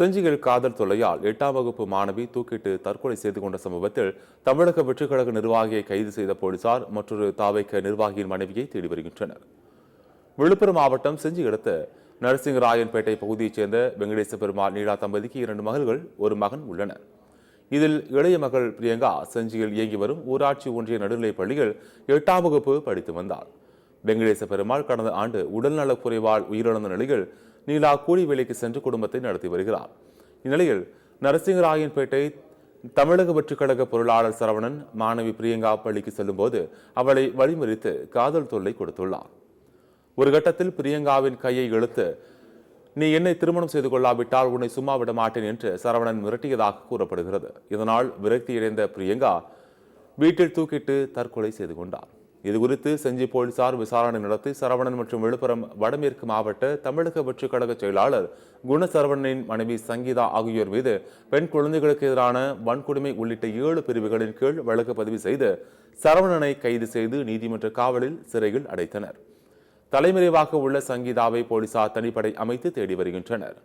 செஞ்சியில் காதல் தொல்லையால் 8ஆம் வகுப்பு மாணவி தூக்கிட்டு தற்கொலை செய்து கொண்ட சம்பவத்தில் தமிழக வெற்றிக் கழக நிர்வாகியை கைது செய்த போலீசார் மற்றொரு தாவைக்க நிர்வாகியின் மனைவியை தேடி வருகின்றனர். விழுப்புரம் மாவட்டம் செஞ்சி அடுத்த நரசிங்கராயன்பேட்டை பகுதியைச் சேர்ந்த வெங்கடேச பெருமாள் நீலா தம்பதிக்கு 2 மகள்கள், ஒரு மகன் உள்ளனர். இதில் இளைய மகள் பிரியங்கா செஞ்சியில் இயங்கி வரும் ஊராட்சி ஒன்றிய நடுநிலைப் பள்ளியில் 8ஆம் வகுப்பு படித்து வந்தார். வெங்கடேச பெருமாள் கடந்த ஆண்டு உடல்நலக் குறைவால் உயிரிழந்த நிலையில் நீலா கூலி வேலைக்கு சென்று குடும்பத்தை நடத்தி வருகிறார். இந்நிலையில் நரசிங்கராயன்பேட்டை தமிழக வெற்றிக் கழக பொருளாளர் சரவணன் மாணவி பிரியங்கா பள்ளிக்கு செல்லும்போது அவளை வழிமறித்து காதல் தொல்லை கொடுத்துள்ளார். ஒரு கட்டத்தில் பிரியங்காவின் கையை இழுத்து, நீ என்னை திருமணம் செய்து கொள்ளாவிட்டால் உன்னை சும்மா விட மாட்டேன் என்று சரவணன் மிரட்டியதாக கூறப்படுகிறது. இதனால் விரக்தியடைந்த பிரியங்கா வீட்டில் தூக்கிட்டு தற்கொலை செய்து கொண்டார். இதுகுறித்து செஞ்சி போலீசார் விசாரணை நடத்தி சரவணன் மற்றும் விழுப்புரம் வடமேற்கு மாவட்ட தமிழக வெற்றிக் கழக செயலாளர் குணசரவணனின் மனைவி சங்கீதா ஆகியோர் மீது பெண் குழந்தைகளுக்கு எதிரான வன்கொடுமை உள்ளிட்ட 7 பிரிவுகளின் கீழ் வழக்கு பதிவு செய்து சரவணனை கைது செய்து நீதிமன்ற காவலில் சிறையில் அடைத்தனர். தலைமறைவாக உள்ள சங்கீதாவை போலீசார் தனிப்படை அமைத்து தேடி வருகின்றனர்.